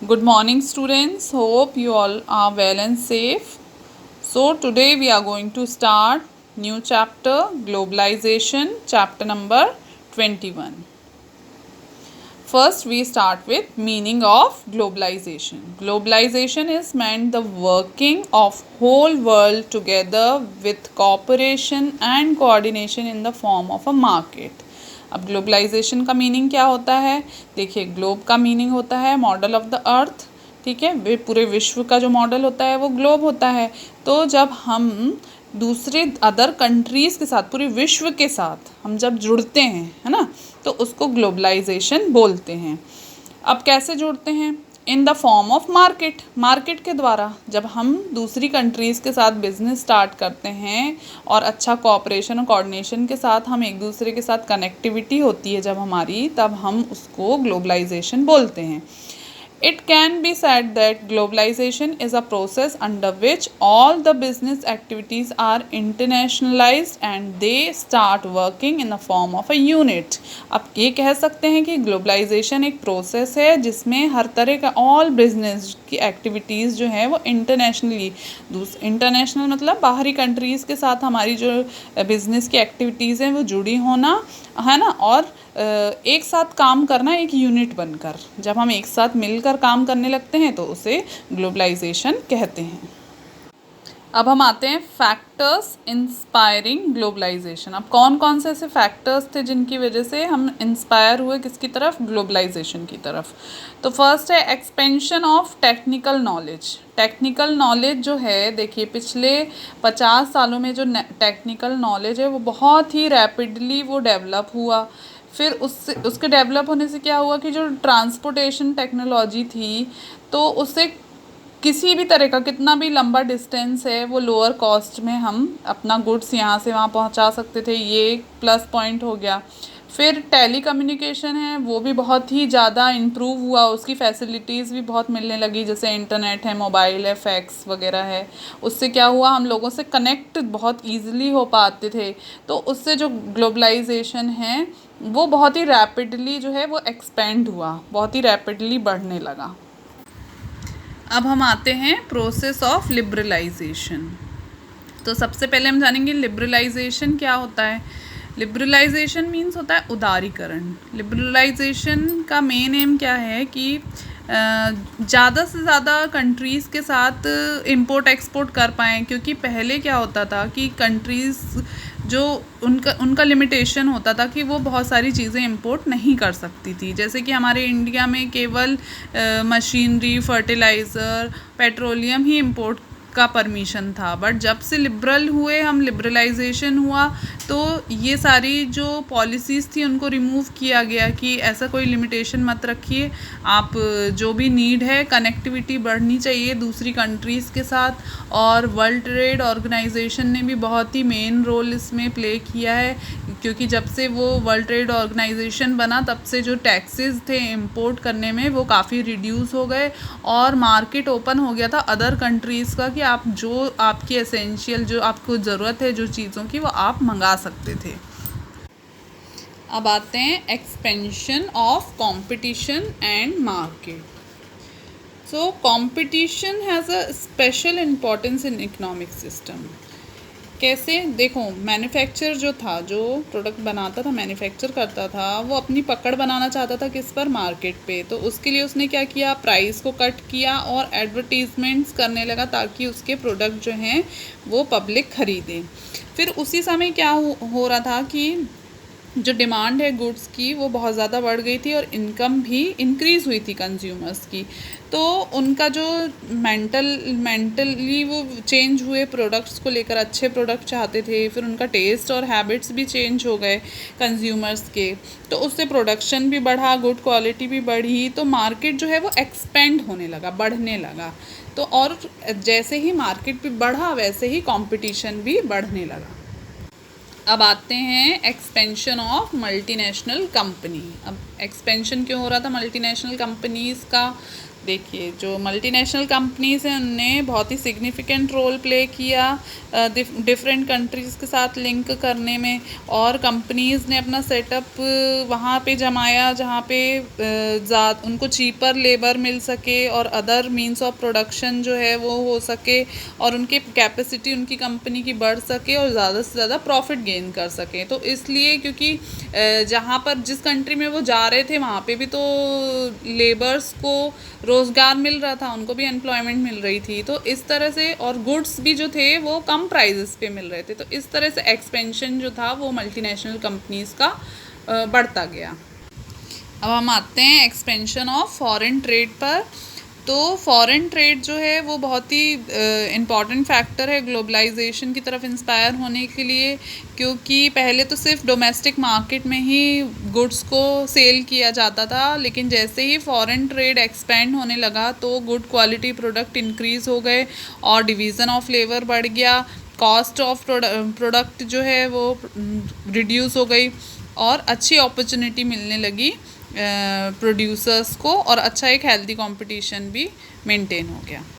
Good morning, students. Hope you all are well and safe. So today we are going to start new chapter, globalization, chapter number 21. First we start with meaning of globalization. Globalization is meant the working of whole world together with cooperation and coordination in the form of a market. अब globalisation का meaning क्या होता है? देखिए, globe का meaning होता है model of the earth, ठीक है। वे पूरे विश्व का जो मॉडल होता है वो ग्लोब होता है। तो जब हम दूसरे अदर कंट्रीज़ के साथ, पूरे विश्व के साथ हम जब जुड़ते हैं, है ना, तो उसको ग्लोबलाइजेशन बोलते हैं। अब कैसे जुड़ते हैं? In the form of market, market के द्वारा। जब हम दूसरी कंट्रीज़ के साथ बिजनेस स्टार्ट करते हैं और अच्छा कोऑपरेशन और कोऑर्डिनेशन के साथ हम एक दूसरे के साथ कनेक्टिविटी होती है जब हमारी, तब हम उसको ग्लोबलाइजेशन बोलते हैं। It can be said that globalization is a process under which all the business activities are internationalized and they start working in the form of a unit. अब ये कह सकते हैं कि ग्लोबलाइजेशन एक प्रोसेस है जिसमें हर तरह का ऑल बिजनेस की एक्टिविटीज़ जो है वो इंटरनेशनल मतलब बाहरी कंट्रीज़ के साथ हमारी जो बिजनेस की एक्टिविटीज़ हैं वो जुड़ी होना, है ना, और एक साथ काम करना एक यूनिट बनकर। जब हम एक साथ मिलकर काम करने लगते हैं तो उसे ग्लोबलाइजेशन कहते हैं। अब हम आते हैं फैक्टर्स इंस्पायरिंग ग्लोबलाइजेशन। अब कौन कौन से ऐसे फैक्टर्स थे जिनकी वजह से हम इंस्पायर हुए किसकी तरफ? ग्लोबलाइजेशन की तरफ। तो फर्स्ट है expansion of technical knowledge. Technical knowledge जो है, देखिए पिछले 50 सालों में जो टेक्निकल नॉलेज है वो बहुत ही रैपिडली वो डेवलप हुआ। फिर उसके डेवलप होने से क्या हुआ कि जो ट्रांसपोर्टेशन टेक्नोलॉजी थी, तो उससे किसी भी तरह का कितना भी लंबा डिस्टेंस है वो लोअर कॉस्ट में हम अपना गुड्स यहाँ से वहाँ पहुँचा सकते थे, ये एक प्लस पॉइंट हो गया। फिर टेली कम्युनिकेशन है वो भी बहुत ही ज़्यादा इम्प्रूव हुआ, उसकी फैसिलिटीज़ भी बहुत मिलने लगी, जैसे इंटरनेट है, मोबाइल है, फैक्स वगैरह है। उससे क्या हुआ, हम लोगों से कनेक्ट बहुत ईजिली हो पाते थे। तो उससे जो ग्लोबलाइजेशन है वो बहुत ही रैपिडली जो है वो एक्सपेंड हुआ, बहुत ही रैपिडली बढ़ने लगा। अब हम आते हैं प्रोसेस ऑफ लिबरलाइजेशन। तो सबसे पहले हम जानेंगे लिबरलाइजेशन क्या होता है। लिबरलाइजेशन मीन्स होता है उदारीकरण। लिबरलाइजेशन का मेन एम क्या है कि ज़्यादा से ज़्यादा कंट्रीज़ के साथ इंपोर्ट एक्सपोर्ट कर पाएँ, क्योंकि पहले क्या होता था कि कंट्रीज़ जो उनका लिमिटेशन होता था कि वो बहुत सारी चीज़ें इंपोर्ट नहीं कर सकती थी। जैसे कि हमारे इंडिया में केवल मशीनरी, फर्टिलाइज़र, पेट्रोलियम ही इंपोर्ट का परमिशन था। बट जब से लिबरल हुए हम, लिबरलाइजेशन हुआ, तो ये सारी जो पॉलिसीज़ थी उनको रिमूव किया गया कि ऐसा कोई लिमिटेशन मत रखिए, आप जो भी नीड है, कनेक्टिविटी बढ़नी चाहिए दूसरी कंट्रीज़ के साथ। और वर्ल्ड ट्रेड ऑर्गेनाइजेशन ने भी बहुत ही मेन रोल इसमें प्ले किया है, क्योंकि जब से वो वर्ल्ड ट्रेड ऑर्गेनाइजेशन बना तब से जो टैक्सेस थे इंपोर्ट करने में वो काफ़ी रिड्यूस हो गए और मार्केट ओपन हो गया था अदर कंट्रीज़ का कि आप जो आपकी एसेंशियल, जो आपको ज़रूरत है जो चीज़ों की, वो आप मंगा सकते थे। अब आते हैं expansion of competition and market. So competition has a special importance in economic system. कैसे? देखो, मैन्युफैक्चर जो था, जो प्रोडक्ट बनाता था, मैन्युफैक्चर करता था, वो अपनी पकड़ बनाना चाहता था किस पर? मार्केट पे। तो उसके लिए उसने क्या किया? प्राइस को कट किया और एडवर्टीजमेंट्स करने लगा ताकि उसके प्रोडक्ट जो हैं वो पब्लिक ख़रीदे। फिर उसी समय क्या हो रहा था कि जो डिमांड है गुड्स की वो बहुत ज़्यादा बढ़ गई थी और इनकम भी इंक्रीज़ हुई थी कंज्यूमर्स की। तो उनका जो मेंटली वो चेंज हुए, प्रोडक्ट्स को लेकर अच्छे प्रोडक्ट चाहते थे। फिर उनका टेस्ट और हैबिट्स भी चेंज हो गए कंज्यूमर्स के, तो उससे प्रोडक्शन भी बढ़ा, गुड क्वालिटी भी बढ़ी, तो मार्केट जो है वो एक्सपेंड होने लगा, बढ़ने लगा। तो और जैसे ही मार्केट भी बढ़ा वैसे ही कंपटीशन भी बढ़ने लगा। अब आते हैं एक्सपेंशन ऑफ मल्टीनेशनल कंपनी। अब एक्सपेंशन क्यों हो रहा था मल्टीनेशनल कंपनीज़ का? देखिए, जो मल्टीनेशनल कंपनीज़ हैं उनने बहुत ही सिग्निफिकेंट रोल प्ले किया डिफरेंट कंट्रीज़ के साथ लिंक करने में, और कंपनीज़ ने अपना सेटअप वहाँ पे जमाया जहाँ पे उनको चीपर लेबर मिल सके और अदर मींस ऑफ प्रोडक्शन जो है वो हो सके, और उनकी कैपेसिटी उनकी कंपनी की बढ़ सके और ज़्यादा से ज़्यादा प्रॉफिट गेन कर सकें। तो इसलिए क्योंकि जहाँ पर जिस कंट्री में वो जा रहे थे वहाँ पे भी तो लेबर्स को रोज़गार मिल रहा था, उनको भी एम्प्लॉयमेंट मिल रही थी, तो इस तरह से, और गुड्स भी जो थे वो कम प्राइजेस पे मिल रहे थे, तो इस तरह से एक्सपेंशन जो था वो मल्टीनेशनल कंपनीज़ का बढ़ता गया। अब हम आते हैं एक्सपेंशन ऑफ फॉरेन ट्रेड पर। तो फॉरेन ट्रेड जो है वो बहुत ही इम्पॉर्टेंट फैक्टर है ग्लोबलाइजेशन की तरफ इंस्पायर होने के लिए, क्योंकि पहले तो सिर्फ डोमेस्टिक मार्केट में ही गुड्स को सेल किया जाता था, लेकिन जैसे ही फॉरेन ट्रेड एक्सपेंड होने लगा तो गुड क्वालिटी प्रोडक्ट इंक्रीज़ हो गए और डिवीज़न ऑफ लेबर बढ़ गया, कॉस्ट ऑफ प्रोडक्ट जो है वो रिड्यूस हो गई और अच्छी अपॉर्चुनिटी मिलने लगी प्रोड्यूसर्स को, और अच्छा एक हेल्दी कंपटीशन भी मेंटेन हो गया।